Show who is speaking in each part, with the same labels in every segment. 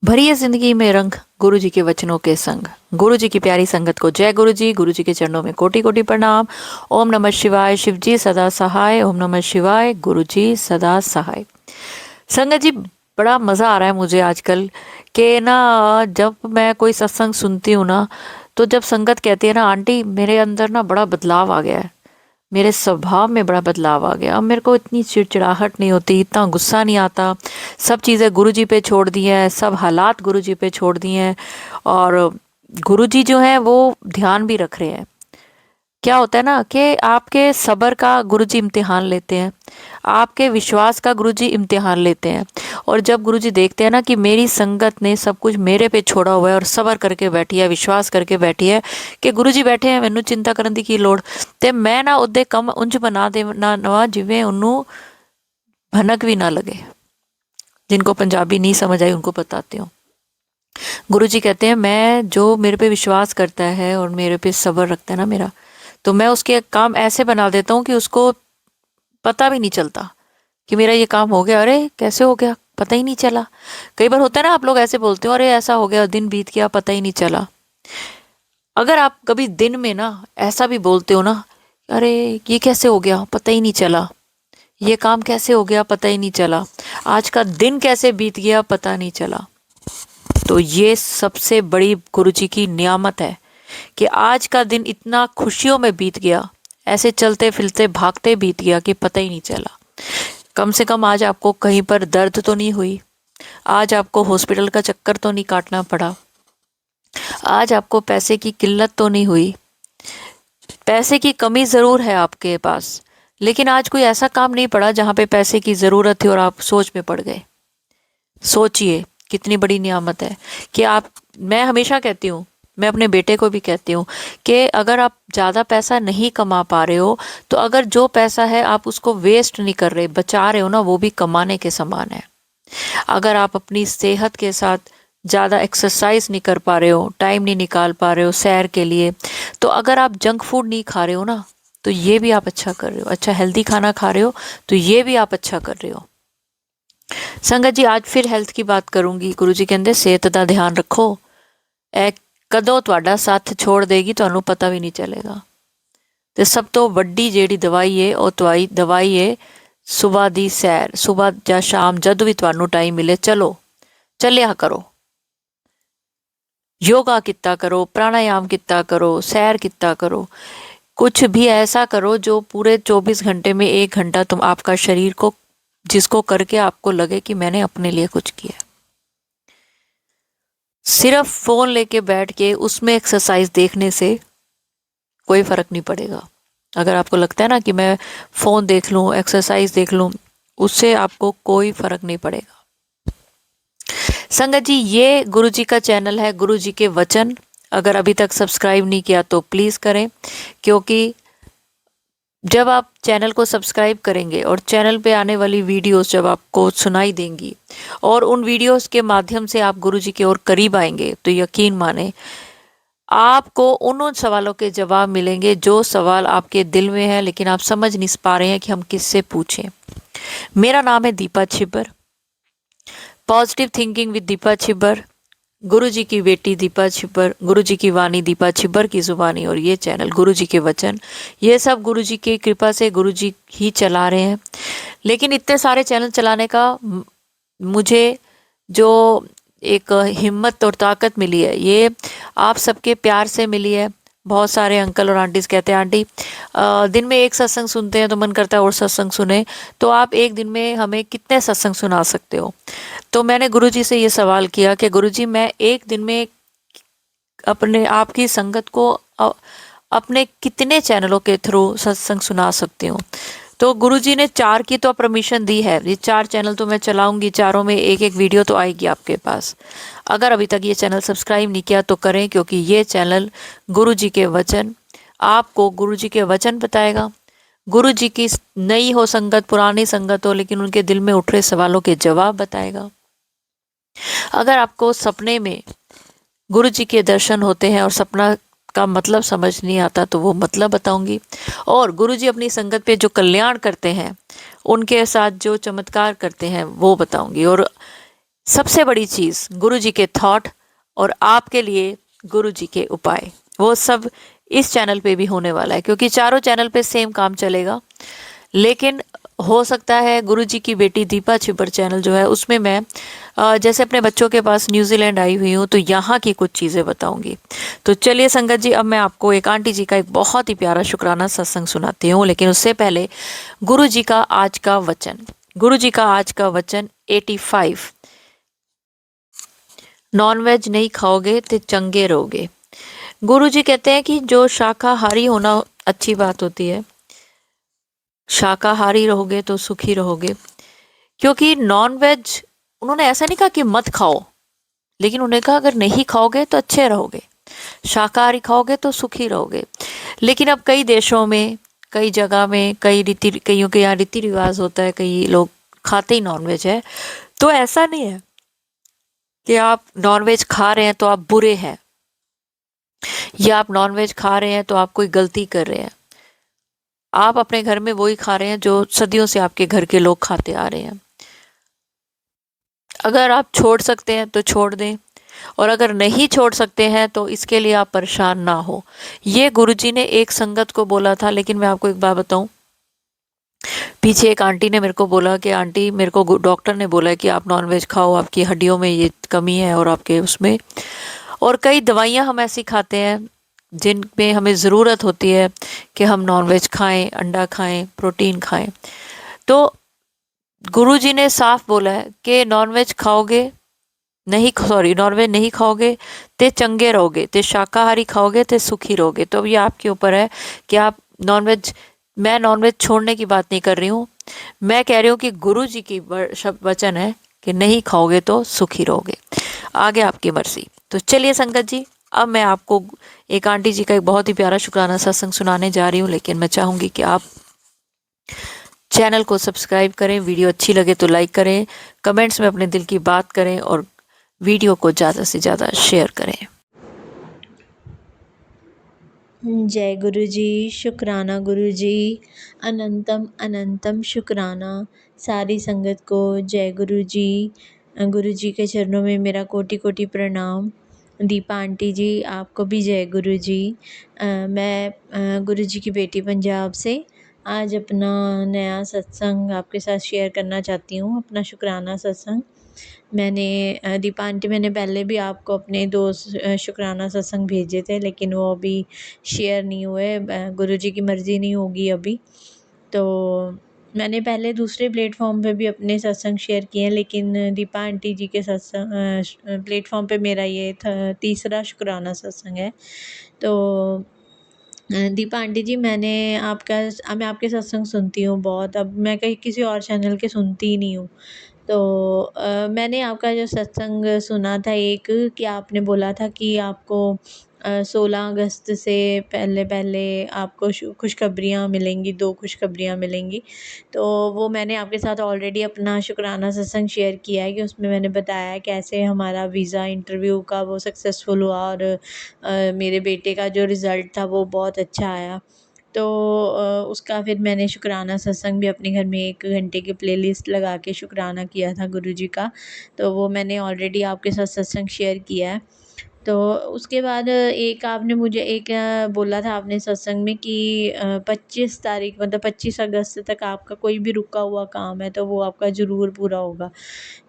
Speaker 1: भरी है जिंदगी में रंग गुरु जी के वचनों के संग। गुरु जी की प्यारी संगत को जय गुरु जी। गुरु जी के चरणों में कोटि कोटि प्रणाम। ओम नमः शिवाय। शिव जी सदा सहाय। ओम नमः शिवाय। गुरु जी सदा सहाय। संगत जी, बड़ा मज़ा आ रहा है मुझे आजकल कि ना, जब मैं कोई सत्संग सुनती हूँ ना, तो जब संगत कहती है ना, आंटी मेरे अंदर ना बड़ा बदलाव आ गया है, मेरे स्वभाव में बड़ा बदलाव आ गया, अब मेरे को इतनी चिड़चिड़ाहट नहीं होती, इतना गुस्सा नहीं आता, सब चीज़ें गुरु जी पे छोड़ दी हैं, सब हालात गुरु जी पे छोड़ दिए हैं। और गुरु जी जो हैं वो ध्यान भी रख रहे हैं। क्या होता है ना कि आपके सब्र का गुरुजी इम्तिहान लेते हैं, आपके विश्वास का गुरुजी इम्तिहान लेते हैं। और जब गुरुजी देखते हैं ना कि मेरी संगत ने सब कुछ मेरे पे छोड़ा हुआ है और सब्र करके बैठी है, विश्वास करके बैठी है कि गुरुजी बैठे हैं, मैनू चिंता करन दी की लोड़, ते मैं ना उदे कम उंज बना देना नवा जिवें उन्हों भनक भी ना लगे। जिनको पंजाबी नहीं समझ आई उनको बताती हूँ। गुरु जी कहते हैं मैं, जो मेरे पे विश्वास करता है और मेरे पे सब्र रखता है ना मेरा, तो मैं उसके काम ऐसे बना देता हूँ कि उसको पता भी नहीं चलता कि मेरा ये काम हो गया। अरे कैसे हो गया, पता ही नहीं चला। कई बार होता है ना, आप लोग ऐसे बोलते हो, अरे ऐसा हो गया, दिन बीत गया, पता ही नहीं चला। अगर आप कभी दिन में ना ऐसा भी बोलते हो ना, अरे ये कैसे हो गया, पता ही नहीं चला, ये काम कैसे हो गया, पता ही नहीं चला, आज का दिन कैसे बीत गया, पता नहीं चला, तो ये सबसे बड़ी गुरुजी की नियामत है कि आज का दिन इतना खुशियों में बीत गया, ऐसे चलते फिरते भागते बीत गया कि पता ही नहीं चला। कम से कम आज आपको कहीं पर दर्द तो नहीं हुई, आज आपको हॉस्पिटल का चक्कर तो नहीं काटना पड़ा, आज आपको पैसे की किल्लत तो नहीं हुई। पैसे की कमी ज़रूर है आपके पास, लेकिन आज कोई ऐसा काम नहीं पड़ा जहाँ पे पैसे की ज़रूरत थी और आप सोच में पड़ गए। सोचिए कितनी बड़ी नियामत है कि आप, मैं हमेशा कहती हूँ, मैं अपने बेटे को भी कहती हूँ कि अगर आप ज़्यादा पैसा नहीं कमा पा रहे हो, तो अगर जो पैसा है आप उसको वेस्ट नहीं कर रहे, बचा रहे हो ना, वो भी कमाने के समान है। अगर आप अपनी सेहत के साथ ज़्यादा एक्सरसाइज नहीं कर पा रहे हो, टाइम नहीं निकाल पा रहे हो सैर के लिए, तो अगर आप जंक फूड नहीं खा रहे हो ना, तो ये भी आप अच्छा कर रहे हो। अच्छा हेल्दी खाना खा रहे हो तो ये भी आप अच्छा कर रहे हो। संगत जी, आज फिर हेल्थ की बात करूंगी। गुरु जी कहते सेहत का ध्यान रखो, ए कदों तुहाडा साथ छोड़ देगी ਤੁਹਾਨੂੰ पता भी नहीं चलेगा। ਤੇ ਸਭ ਤੋਂ ਵੱਡੀ ਜਿਹੜੀ ਦਵਾਈ ਹੈ ਉਹ ਦਵਾਈ ਹੈ ਸੁਬਾਹ ਦੀ ਸੈਰ। ਸੁਬਾਹ ਜਾਂ ਸ਼ਾਮ ਜਦ ਵੀ ਤੁਹਾਨੂੰ ਟਾਈਮ ਮਿਲੇ, ਚਲੋ, ਚੱਲਿਆ ਕਰੋ, योगा किता करो, प्राणायाम किता करो, सैर किता करो, कुछ भी ऐसा करो जो पूरे 24 घंटे में 1 घंटा तुम आपका शरीर को, जिसको करके आपको लगे कि मैंने अपने लिए कुछ किया। सिर्फ फोन लेके बैठ के उसमें एक्सरसाइज देखने से कोई फर्क नहीं पड़ेगा। अगर आपको लगता है ना कि मैं फोन देख लूं, एक्सरसाइज देख लूं, उससे आपको कोई फर्क नहीं पड़ेगा। संगत जी, ये गुरु जी का चैनल है गुरु जी के वचन। अगर अभी तक सब्सक्राइब नहीं किया तो प्लीज़ करें, क्योंकि जब आप चैनल को सब्सक्राइब करेंगे और चैनल पे आने वाली वीडियोस जब आपको सुनाई देंगी और उन वीडियोस के माध्यम से आप गुरु जी के और करीब आएंगे, तो यकीन माने आपको उन सवालों के जवाब मिलेंगे जो सवाल आपके दिल में है, लेकिन आप समझ नहीं पा रहे हैं कि हम किससे पूछें। मेरा नाम है Deepa Chhibber, positive thinking with Deepa Chhibber, गुरु जी की बेटी दीपा छिब्बर, गुरु जी की वाणी दीपा छिब्बर की ज़ुबानी, और ये चैनल गुरु जी के वचन। ये सब गुरु जी की कृपा से गुरु जी ही चला रहे हैं। लेकिन इतने सारे चैनल चलाने का मुझे जो एक हिम्मत और ताकत मिली है, ये आप सबके प्यार से मिली है। बहुत सारे अंकल और आंटीज़ कहते हैं, आंटी दिन में एक सत्संग सुनते हैं तो मन करता है और सत्संग सुने, तो आप एक दिन में हमें कितने सत्संग सुना सकते हो। तो मैंने गुरुजी से ये सवाल किया कि गुरुजी, मैं एक दिन में अपने आपकी संगत को अपने कितने चैनलों के थ्रू सत्संग सुना सकती हूँ। तो गुरुजी ने 4 की तो परमिशन दी है। ये 4 चैनल तो मैं चलाऊंगी, चारों में एक एक वीडियो तो आएगी आपके पास। अगर अभी तक ये चैनल सब्सक्राइब नहीं किया तो करें, क्योंकि ये चैनल गुरु जी के वचन आपको गुरु जी के वचन बताएगा। गुरु जी की नई हो संगत, पुरानी संगत हो, लेकिन उनके दिल में उठ रहे सवालों के जवाब बताएगा। अगर आपको सपने में गुरु जी के दर्शन होते हैं और सपना का मतलब समझ नहीं आता, तो वो मतलब बताऊंगी। और गुरु जी अपनी संगत पे जो कल्याण करते हैं, उनके साथ जो चमत्कार करते हैं, वो बताऊंगी। और सबसे बड़ी चीज़ गुरु जी के थॉट और आपके लिए गुरु जी के उपाय, वो सब इस चैनल पे भी होने वाला है, क्योंकि चारों चैनल पे सेम काम चलेगा। लेकिन हो सकता है गुरु जी की बेटी दीपा छिबर चैनल जो है उसमें मैं जैसे अपने बच्चों के पास न्यूजीलैंड आई हुई हूँ तो यहाँ की कुछ चीज़ें बताऊंगी। तो चलिए संगत जी, अब मैं आपको एक आंटी जी का एक बहुत ही प्यारा शुक्राना सत्संग सुनाती हूँ, लेकिन उससे पहले गुरु जी का आज का वचन। गुरु जी का आज का वचन 85। नॉनवेज नहीं खाओगे तो चंगे रहोगे। गुरु जी कहते हैं कि जो शाकाहारी होना अच्छी बात होती है, शाकाहारी रहोगे तो सुखी रहोगे। क्योंकि नॉनवेज, उन्होंने ऐसा नहीं कहा कि मत खाओ, लेकिन उन्होंने कहा अगर नहीं खाओगे तो अच्छे रहोगे, शाकाहारी खाओगे तो सुखी रहोगे। लेकिन अब कई देशों में, कई जगह में, कईयों के यहाँ रीति रिवाज होता है, कई लोग खाते ही नॉनवेज है। तो ऐसा नहीं है कि आप नॉनवेज खा रहे हैं तो आप बुरे हैं, या आप नॉनवेज खा रहे हैं तो आप कोई गलती कर रहे हैं। आप अपने घर में वही खा रहे हैं जो सदियों से आपके घर के लोग खाते आ रहे हैं। अगर आप छोड़ सकते हैं तो छोड़ दें, और अगर नहीं छोड़ सकते हैं तो इसके लिए आप परेशान ना हो। ये गुरुजी ने एक संगत को बोला था। लेकिन मैं आपको एक बात बताऊं, पीछे एक आंटी ने मेरे को बोला कि आंटी, मेरे को डॉक्टर ने बोला है कि आप नॉनवेज खाओ, आपकी हड्डियों में ये कमी है और आपके उसमें, और कई दवाइयां हम ऐसी खाते हैं जिनमें हमें ज़रूरत होती है कि हम नॉनवेज खाएं, अंडा खाएं, प्रोटीन खाएं। तो गुरुजी ने साफ बोला है कि नॉनवेज खाओगे नॉनवेज नहीं खाओगे ते चंगे रहोगे, ते शाकाहारी खाओगे ते सुखी रहोगे। तो अब ये आपके ऊपर है कि आप नॉनवेज, मैं नॉनवेज छोड़ने की बात नहीं कर रही हूँ, मैं कह रही हूँ कि गुरु जी की शब्द वचन है कि नहीं खाओगे तो सुखी रहोगे। आगे आपकी मर्जी। तो चलिए संगत जी, अब मैं आपको एक आंटी जी का एक बहुत ही प्यारा शुक्राना सत्संग सुनाने जा रही हूँ। लेकिन मैं चाहूँगी कि आप चैनल को सब्सक्राइब करें, वीडियो अच्छी लगे तो लाइक करें, कमेंट्स में अपने दिल की बात करें और वीडियो को ज़्यादा से ज़्यादा शेयर करें।
Speaker 2: जय गुरु जी, शुक्राना गुरु जी, अनंतम अनंतम शुक्राना सारी संगत को। जय गुरु जी। गुरु जी के चरणों में मेरा कोटि कोटि प्रणाम। दीपा आंटी जी, आपको भी जय गुरु जी। मैं गुरु जी की बेटी पंजाब से आज अपना नया सत्संग आपके साथ शेयर करना चाहती हूँ, अपना शुक्राना सत्संग। दीपा आंटी, मैंने पहले भी आपको अपने 2 शुक्राना सत्संग भेजे थे, लेकिन वो अभी शेयर नहीं हुए। गुरुजी की मर्ज़ी नहीं होगी अभी। तो मैंने पहले दूसरे प्लेटफ़ॉर्म पे भी अपने सत्संग शेयर किए हैं, लेकिन दीपा आंटी जी के प्लेटफ़ॉर्म पे मेरा ये तीसरा शुक्राना सत्संग है। तो दीपा आंटी जी, मैं आपके सत्संग सुनती हूँ बहुत। अब मैं कहीं किसी और चैनल के सुनती ही नहीं हूँ। तो मैंने आपका जो सत्संग सुना था एक, कि आपने बोला था कि आपको 16 अगस्त से पहले-पहले आपको खुशखबरियाँ मिलेंगी, 2 खुशखबरियाँ मिलेंगी। तो वो मैंने आपके साथ ऑलरेडी अपना शुक्राना सत्संग शेयर किया है, कि उसमें मैंने बताया कैसे हमारा वीज़ा इंटरव्यू का वो सक्सेसफुल हुआ, और मेरे बेटे का जो रिज़ल्ट था वो बहुत अच्छा आया। तो उसका फिर मैंने शुक्राना सत्संग भी अपने घर में 1 घंटे की प्लेलिस्ट लगा के शुक्राना किया था गुरुजी का। तो वो मैंने ऑलरेडी आपके साथ सत्संग शेयर किया है। तो उसके बाद एक आपने मुझे एक बोला था आपने सत्संग में कि 25 तारीख, मतलब 25 अगस्त तक आपका कोई भी रुका हुआ काम है तो वो आपका ज़रूर पूरा होगा।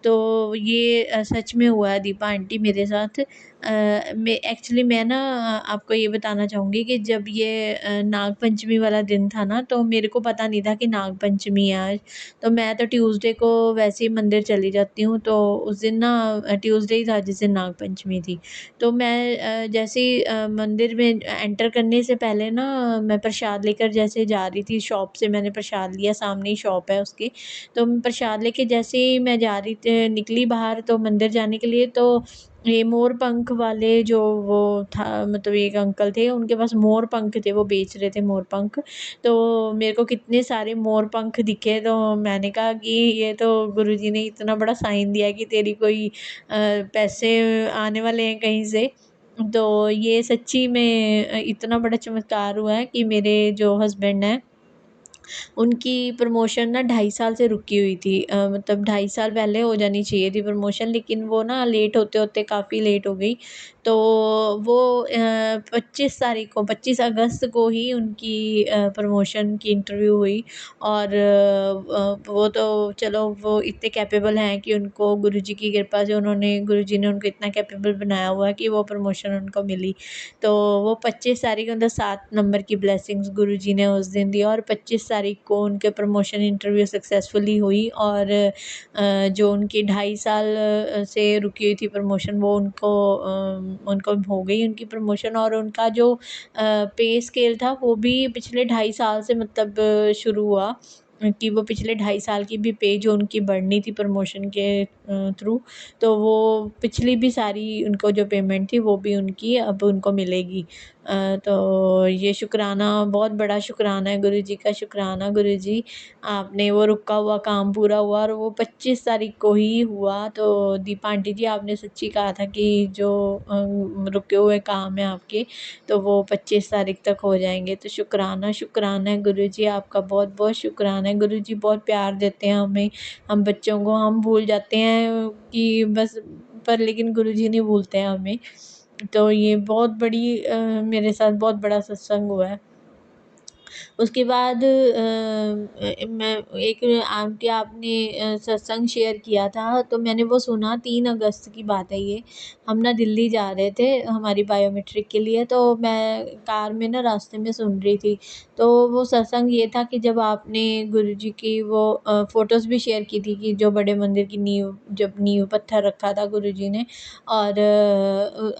Speaker 2: तो ये सच में हुआ है दीपा आंटी मेरे साथ। मैं ना आपको ये बताना चाहूँगी कि जब ये नाग पंचमी वाला दिन था ना, तो मेरे को पता नहीं था कि नाग पंचमी है आज। तो मैं तो ट्यूसडे को वैसे ही मंदिर चली जाती हूँ, तो उस दिन ना ट्यूसडे ही था जिस दिन नाग पंचमी थी। तो मैं जैसे ही मंदिर में एंटर करने से पहले ना, मैं प्रसाद लेकर जैसे जा रही थी, शॉप से मैंने प्रसाद लिया, सामने ही शॉप है उसकी। तो मैं प्रसाद लेके जैसे ही मैं जा रही थी, निकली बाहर तो मंदिर जाने के लिए, तो ये मोर पंख वाले जो वो था, मतलब एक अंकल थे, उनके पास मोर पंख थे, वो बेच रहे थे मोर पंख। तो मेरे को कितने सारे मोर पंख दिखे, तो मैंने कहा कि ये तो गुरुजी ने इतना बड़ा साइन दिया कि तेरी कोई पैसे आने वाले हैं कहीं से। तो ये सच्ची में इतना बड़ा चमत्कार हुआ है कि मेरे जो हस्बैंड हैं, उनकी प्रमोशन ना 2.5 साल से रुकी हुई थी, मतलब 2.5 साल पहले हो जानी चाहिए थी प्रमोशन, लेकिन वो ना लेट होते-होते काफ़ी लेट हो गई। तो वो 25 तारीख को 25 अगस्त को ही उनकी प्रमोशन की इंटरव्यू हुई। और वो तो चलो वो इतने कैपेबल हैं कि उनको गुरुजी की कृपा से गुरुजी ने उनको इतना कैपेबल बनाया हुआ है कि वो प्रमोशन उनको मिली। तो वो 25 तारीख मतलब 7 नंबर की ब्लेसिंग्स गुरुजी ने उस दिन दी, और 25 तारीख को उनके प्रमोशन इंटरव्यू सक्सेसफुली हुई। और जो उनकी 2.5 साल से रुकी हुई थी प्रमोशन, वो उनको हो गई उनकी प्रमोशन। और उनका जो पे स्केल था वो भी पिछले 2.5 साल से मतलब शुरू हुआ, कि वो पिछले 2.5 साल की भी पे जो उनकी बढ़नी थी प्रमोशन के थ्रू, तो वो पिछली भी सारी उनको जो पेमेंट थी वो भी उनकी अब उनको मिलेगी। तो ये शुक्राना, बहुत बड़ा शुक्राना है गुरुजी का। शुक्राना गुरुजी, आपने वो रुका हुआ काम पूरा हुआ, और वो 25 तारीख को ही हुआ। तो दीपा आंटी जी, आपने सच्ची कहा था कि जो रुके हुए काम हैं आपके, तो वो 25 तारीख तक हो जाएँगे। तो शुक्राना, शुक्राना है गुरुजी, आपका बहुत-बहुत शुक्राना है। गुरुजी बहुत प्यार देते हैं हमें, हम बच्चों को। हम भूल जाते हैं कि बस, पर लेकिन गुरुजी नहीं भूलते हैं हमें। तो ये बहुत बड़ी मेरे साथ बहुत बड़ा सत्संग हुआ है। उसके बाद मैं एक आंटी आपने सत्संग शेयर किया था, तो मैंने वो सुना। 3 अगस्त की बात है ये। हम ना दिल्ली जा रहे थे हमारी बायोमेट्रिक के लिए, तो मैं कार में ना रास्ते में सुन रही थी। तो वो सत्संग ये था कि जब आपने गुरुजी की वो फ़ोटोज़ भी शेयर की थी, कि जो बड़े मंदिर की जब नींव पत्थर रखा था गुरुजी ने। और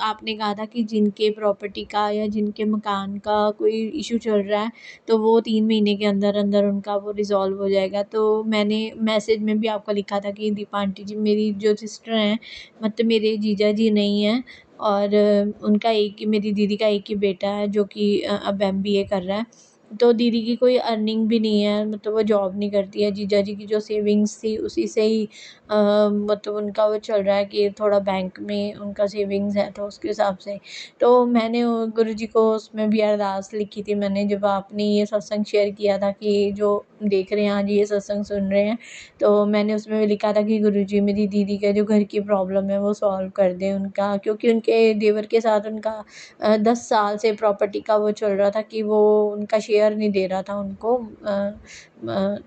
Speaker 2: आपने कहा था कि जिनके प्रॉपर्टी का या जिनके मकान का कोई इश्यू चल रहा है, तो वो 3 महीने के अंदर-अंदर उनका वो रिज़ॉल्व हो जाएगा। तो मैंने मैसेज में भी आपको लिखा था कि दीपा आंटी जी, मेरी जो सिस्टर हैं, मतलब मेरे जीजा जी नहीं हैं, और उनका एक ही, मेरी दीदी का एक ही बेटा है जो कि अब एमबीए कर रहा है। तो दीदी की कोई अर्निंग भी नहीं है, मतलब वो जॉब नहीं करती है। जीजा जी की जो सेविंग्स थी उसी से ही मतलब उनका वो चल रहा है, कि थोड़ा बैंक में उनका सेविंग्स है, तो उसके हिसाब से। तो मैंने गुरुजी को उसमें भी अरदास लिखी थी मैंने, जब आपने ये सत्संग शेयर किया था कि जो देख रहे हैं आज ये सत्संग सुन रहे हैं, तो मैंने उसमें भी लिखा था कि गुरुजी मेरी दीदी का जो घर की प्रॉब्लम है वो सॉल्व कर दें उनका, क्योंकि उनके देवर के साथ उनका 10 साल से प्रॉपर्टी का वो चल रहा था, कि वो उनका शेयर नहीं दे रहा था उनको।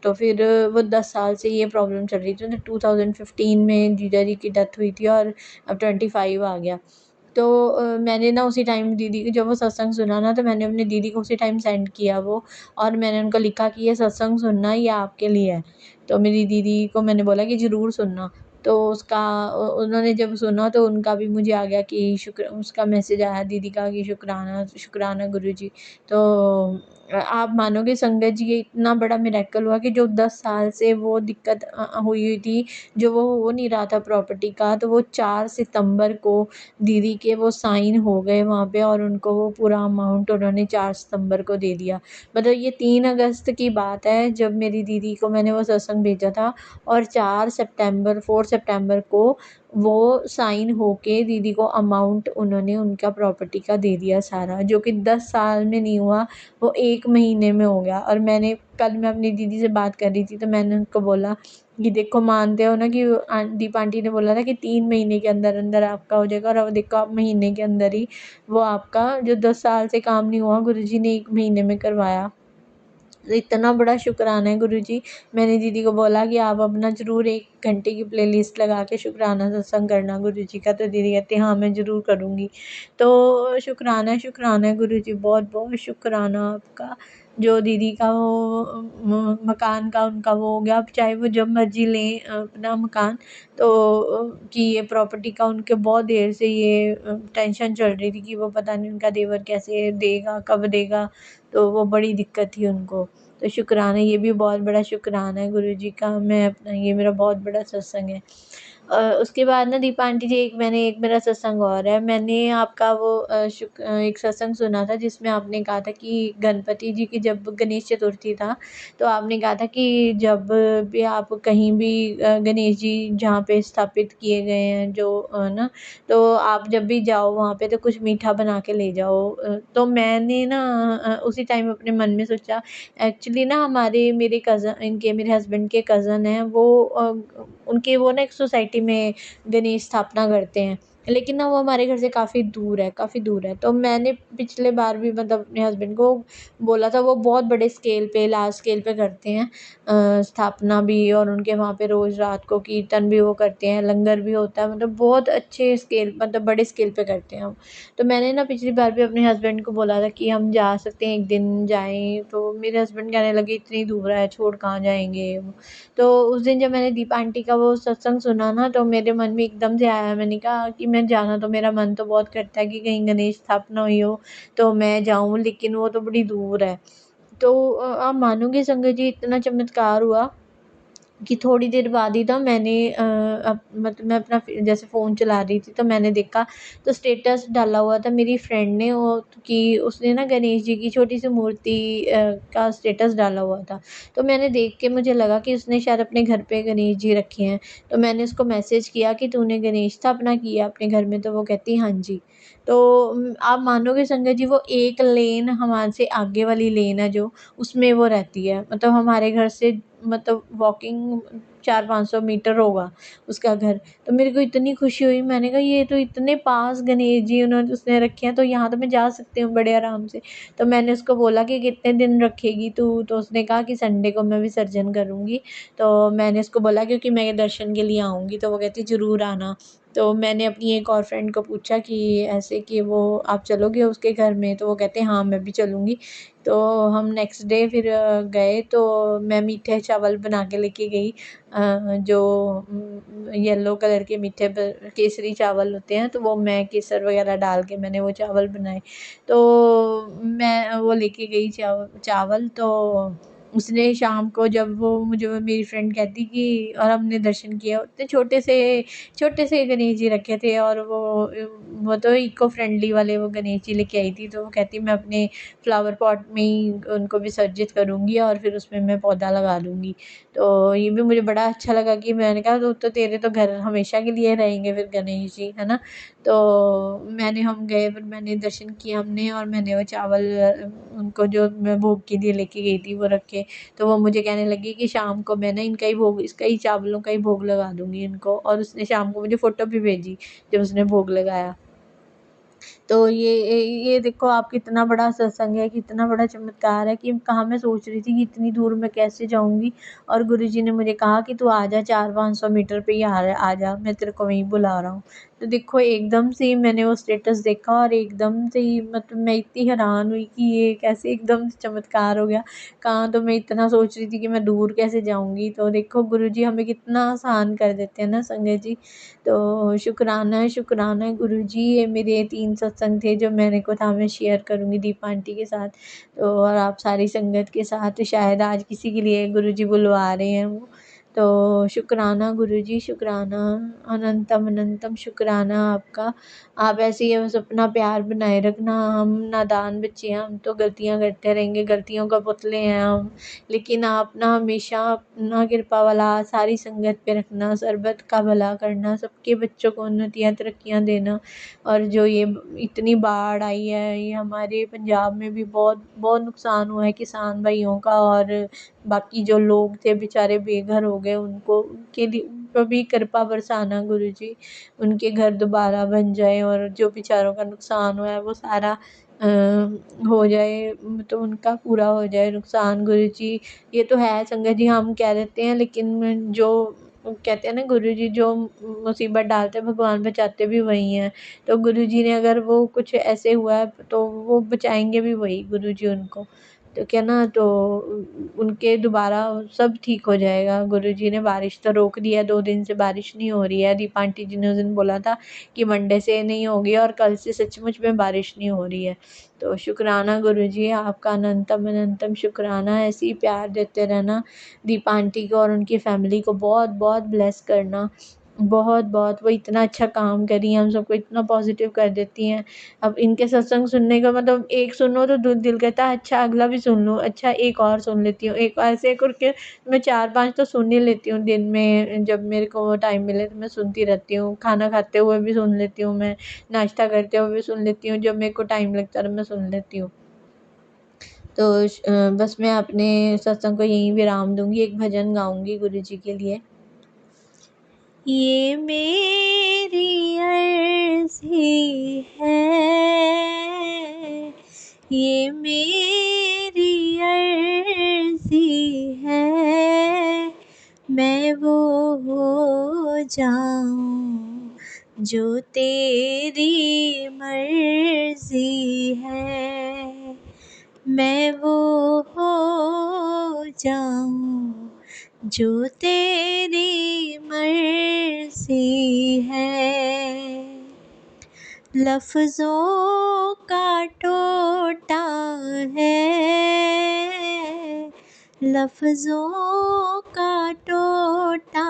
Speaker 2: तो फिर वो 10 साल से ये प्रॉब्लम चल रही थी। तो 2015 में जीजा जी की डेथ हुई थी, और अब 25 आ गया। तो मैंने ना उसी टाइम दीदी की, जब वो सत्संग सुना ना, तो मैंने अपनी दीदी को उसी टाइम सेंड किया वो, और मैंने उनको लिखा कि ये सत्संग सुनना, ये आपके लिए है। तो मेरी दीदी को मैंने बोला कि ज़रूर सुनना। तो उन्होंने जब सुना, तो उनका भी मुझे आ गया कि उसका मैसेज आया दीदी का कि शुक्राना, शुक्राना गुरुजी। तो आप मानोगे संगत जी, ये इतना बड़ा मिरेकल हुआ कि जो 10 साल से वो दिक्कत हुई थी, जो वो हो नहीं रहा था प्रॉपर्टी का, तो वो 4 सितंबर को दीदी के वो साइन हो गए वहाँ पे, और उनको वो पूरा अमाउंट उन्होंने 4 सितंबर को दे दिया। मतलब ये 3 अगस्त की बात है जब मेरी दीदी को मैंने वो सत्संग भेजा था, और 4 सितंबर को वो साइन होके दीदी को अमाउंट उन्होंने उनका प्रॉपर्टी का दे दिया सारा, जो कि 10 साल में नहीं हुआ, वो 1 महीने में हो गया। और कल मैं अपनी दीदी से बात कर रही थी, तो मैंने उनको बोला कि देखो, मानते हो ना कि दीपा आंटी ने बोला था कि 3 महीने के अंदर-अंदर आपका हो जाएगा, और अब देखो आप महीने के अंदर ही वो आपका जो 10 साल से काम नहीं हुआ, गुरुजी ने 1 महीने में करवाया। तो इतना बड़ा शुक्राना है गुरुजी। मैंने दीदी को बोला कि आप अपना ज़रूर 1 घंटे की प्लेलिस्ट लगा के शुक्राना सत्संग करना गुरुजी का, तो दीदी कहती है हाँ, मैं ज़रूर करूँगी। तो शुक्राना है गुरुजी, बहुत-बहुत शुक्राना आपका। जो दीदी का वो मकान का उनका वो हो गया, अब चाहे वो जब मर्ज़ी लें अपना मकान। तो कि ये प्रॉपर्टी का उनके बहुत देर से ये टेंशन चल रही थी कि वो पता नहीं उनका देवर कैसे देगा, कब देगा, तो वो बड़ी दिक्कत थी उनको। तो शुक्राना, ये भी बहुत बड़ा शुक्राना है गुरुजी का। मैं अपना, ये मेरा बहुत बड़ा सत्संग है। उसके बाद ना दीपा आंटी जी, एक मेरा सत्संग और है। मैंने आपका वो एक सत्संग सुना था जिसमें आपने कहा था कि गणपति जी की जब गणेश चतुर्थी था, तो आपने कहा था कि जब भी आप कहीं भी गणेश जी जहाँ पे स्थापित किए गए हैं जो ना, तो आप जब भी जाओ वहाँ पे तो कुछ मीठा बना के ले जाओ। तो मैंने ना उसी टाइम अपने मन में सोचा, एक्चुअली ना मेरे हस्बैंड के कज़न हैं वो, उनके वो ना एक सोसाइटी में गणेश स्थापना करते हैं। लेकिन ना वो हमारे घर से काफ़ी दूर है। तो मैंने पिछले बार भी मतलब अपने हस्बैंड को बोला था, वो बहुत बड़े स्केल पे, लार्ज स्केल पे करते हैं स्थापना भी, और उनके वहाँ पे रोज़ रात को कीर्तन भी वो करते हैं, लंगर भी होता है, मतलब बहुत अच्छे स्केल, मतलब बड़े स्केल पे करते हैं वो। तो मैंने ना पिछली बार भी अपने हस्बैंड को बोला था कि हम जा सकते हैं, एक दिन जाएँ, तो मेरे हस्बैंड कहने लगे इतनी दूर है, छोड़ कहाँ जाएँगे। तो उस दिन जब मैंने दीपा आंटी का वो सत्संग सुना ना, तो मेरे मन में एकदम से आया, मैंने कहा कि मैं जाना, तो मेरा मन तो बहुत करता है कि कहीं गणेश स्थापना हुई हो तो मैं जाऊँ, लेकिन वो तो बड़ी दूर है। तो आप मानोगे संगत जी, इतना चमत्कार हुआ कि थोड़ी देर बाद ही ना मैंने मतलब मैं अपना जैसे फ़ोन चला रही थी, तो मैंने देखा, तो स्टेटस डाला हुआ था मेरी फ्रेंड ने वो, कि उसने ना गणेश जी की छोटी-सी मूर्ति का स्टेटस डाला हुआ था। तो मैंने देख के मुझे लगा कि उसने शायद अपने घर पे गणेश जी रखे हैं। तो मैंने उसको मैसेज किया कि तूने गणेश स्थापना की है अपने घर में? तो वो कहती हाँ जी। तो आप मानोगे संगत जी, वो एक लेन हमारे से आगे वाली लेन है जो, उसमें वो रहती है। मतलब हमारे घर से मतलब वॉकिंग 400-500 मीटर होगा उसका घर। तो मेरे को इतनी खुशी हुई, मैंने कहा ये तो इतने पास गणेश जी उसने रखे हैं, तो यहाँ तो मैं जा सकती हूँ बड़े आराम से। तो मैंने उसको बोला कि कितने दिन रखेगी तू? तो उसने कहा कि संडे को मैं विसर्जन करूँगी। तो मैंने उसको बोला क्योंकि मैं दर्शन के लिए आऊँगी, तो वो कहती ज़रूर आना। तो मैंने अपनी एक और फ्रेंड को पूछा कि ऐसे कि वो आप चलोगे उसके घर में? तो वो कहते हैं हाँ, मैं भी चलूँगी। तो हम नेक्स्ट डे फिर गए, तो मैं मीठे चावल बना के लेके गई, जो येलो कलर के मीठे केसरी चावल होते हैं, तो वो मैं केसर वगैरह डाल के मैंने वो चावल बनाए। तो मैं वो लेके गई चावल, तो उसने शाम को जब वो मेरी फ्रेंड कहती कि, और हमने दर्शन किए, उतने छोटे से गणेश जी रखे थे, और वो तो इको फ्रेंडली वाले वो गणेश जी लेके आई थी। तो वो कहती मैं अपने फ्लावर पॉट में ही उनको विसर्जित करूँगी और फिर उसमें मैं पौधा लगा दूँगी। तो ये भी मुझे बड़ा अच्छा लगा कि मैंने कहा तो तेरे तो घर हमेशा के लिए रहेंगे फिर गणेश जी, है ना? तो हम गए, फिर मैंने दर्शन किए हमने, और मैंने वो चावल उनको जो मैं भोग के लिए लेके गई थी वो रखे। तो वो मुझे कहने लगी कि शाम को मैं ना इसका ही चावलों का ही भोग लगा दूँगी इनको, और उसने शाम को मुझे फ़ोटो भी भेजी जब उसने भोग लगाया। तो ये देखो आप, कितना बड़ा सत्संग है, कितना बड़ा चमत्कार है कि कहाँ मैं सोच रही थी कि इतनी दूर मैं कैसे जाऊँगी, और गुरुजी ने मुझे कहा कि तू आ जा, 400-500 मीटर पे ही आ जा, मैं तेरे को वहीं बुला रहा हूँ। तो देखो एकदम से ही मैंने वो स्टेटस देखा, और एकदम से ही मतलब मैं इतनी हैरान हुई कि ये कैसे एकदम से चमत्कार हो गया। कहाँ तो मैं इतना सोच रही थी कि मैं दूर कैसे जाऊँगी, तो देखो गुरुजी हमें कितना आसान कर देते हैं ना संगत जी। तो शुक्राना है गुरुजी, ये मेरे 3 सत्संग थे जो मेरे को था, मैं शेयर करूँगी दीपा आंटी के साथ। तो और आप सारी संगत के साथ, शायद आज किसी के लिए गुरुजी बुलवा रहे हैं वो। तो शुक्राना गुरुजी, शुक्राना, अनंतम अनंतम शुक्राना आपका। आप ऐसे ही बस अपना प्यार बनाए रखना। हम नादान बच्चे हैं, हम तो गलतियाँ करते रहेंगे, गलतियों का पुतले हैं हम। लेकिन आप ना हमेशा अपना कृपा वाला सारी संगत पे रखना, सरबत का भला करना, सबके बच्चों को उन्नतियाँ तरक्कियाँ देना। और जो ये इतनी बाढ़ आई है, ये हमारे पंजाब में भी बहुत बहुत नुकसान हुआ है किसान भाइयों का, और बाकी जो लोग थे बेचारे बेघर हो गए, उनके लिए उन पर भी कृपा बरसाना गुरुजी। उनके घर दोबारा बन जाए, और जो बेचारों का नुकसान हुआ है वो सारा हो जाए, तो उनका पूरा हो जाए नुकसान गुरुजी। ये तो है संगत जी, हम कह देते हैं, लेकिन जो कहते हैं ना गुरुजी, जो मुसीबत डालते हैं भगवान बचाते भी वही हैं। तो गुरुजी ने अगर वो कुछ ऐसे हुआ है तो वो बचाएँगे भी वही गुरुजी उनको। तो क्या ना, तो उनके दोबारा सब ठीक हो जाएगा। गुरुजी ने बारिश तो रोक दी है, 2 दिन से बारिश नहीं हो रही है। दीपा आंटी जी ने उस दिन बोला था कि मंडे से नहीं होगी, और कल से सचमुच में बारिश नहीं हो रही है। तो शुक्राना गुरुजी, आपका अनंतम अनंतम शुक्राना। ऐसे ही प्यार देते रहना दीपा आंटी को और उनकी फैमिली को, बहुत-बहुत ब्लेस करना। बहुत बहुत वो इतना अच्छा काम कर रही हैं, हम सबको इतना पॉजिटिव कर देती हैं। अब इनके सत्संग सुनने का मतलब एक सुनो तो दिल कहता है अच्छा अगला भी सुन लूँ, अच्छा एक और सुन लेती हूँ, एक ऐसे करके मैं 4-5 तो सुन ही लेती हूँ दिन में, जब मेरे को टाइम मिले तो मैं सुनती रहती हूँ। खाना खाते हुए भी सुन लेती हूँ मैं, नाश्ता करते हुए भी सुन लेती हूँ, जब मेरे को टाइम लगता है मैं सुन लेती हूँ। तो बस मैं अपने सत्संग को यहीं विराम दूँगी, एक भजन गाऊँगी गुरुजी के लिए। ये मेरी अर्ज़ी है, ये मेरी अर्ज़ी है, मैं वो हो जाऊँ जो तेरी मर्ज़ी है, मैं वो हो जाऊँ जो तेरी मर्ज़ी है। लफ्ज़ों का टोटा है, लफ्ज़ों का टोटा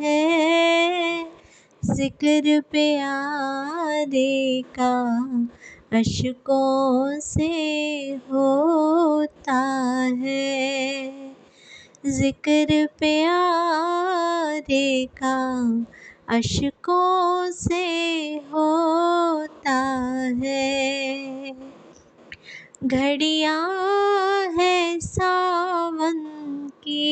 Speaker 2: है, ज़िक्र प्यारे का अश्कों से होता है, ज़िक्र प्यारे का अश्कों से होता है। घड़ियाँ है सावन की,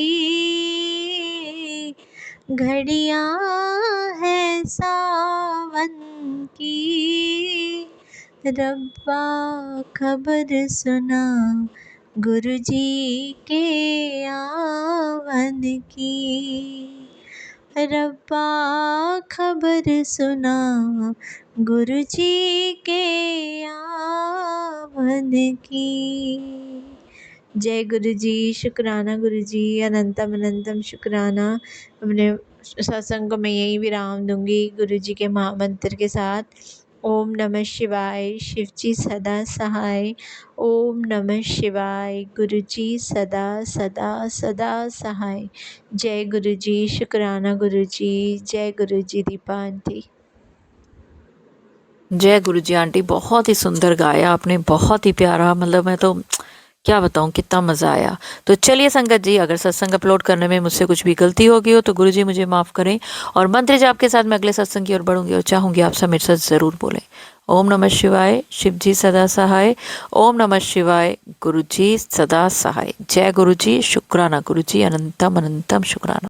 Speaker 2: घड़ियाँ है सावन की, रब्बा खबर सुना गुरुजी के आवन की, रब्बा खबर सुना गुरुजी के आवन की। जय गुरुजी, शुक्राना गुरुजी, अनंतम अनंतम शुक्राना। अपने सत्संग को मैं यहीं विराम दूंगी गुरुजी के महामंत्र के साथ। ओम नमः शिवाय, शिवजी सदा सहाय। ओम नमः शिवाय, गुरुजी सदा सदा सदा सहाय। जय गुरुजी, शुक्राना गुरुजी। जय गुरुजी दीपा आंटी।
Speaker 1: जय गुरुजी आंटी, बहुत ही सुंदर गाया आपने, बहुत ही प्यारा, मतलब मैं तो क्या बताऊं कितना मज़ा आया। तो चलिए संगत जी, अगर सत्संग अपलोड करने में मुझसे कुछ भी गलती होगी हो तो गुरुजी मुझे माफ़ करें, और मंत्र जाप के साथ मैं अगले सत्संग की ओर बढ़ूंगी और चाहूँगी आप सब मेरे साथ ज़रूर बोलें। ओम नमः शिवाय, शिवजी सदा सहाय। ओम नमः शिवाय, गुरुजी सदा सहाय। जय गुरुजी, शुक्राना गुरुजी, अनंतम अनंतम शुक्राना।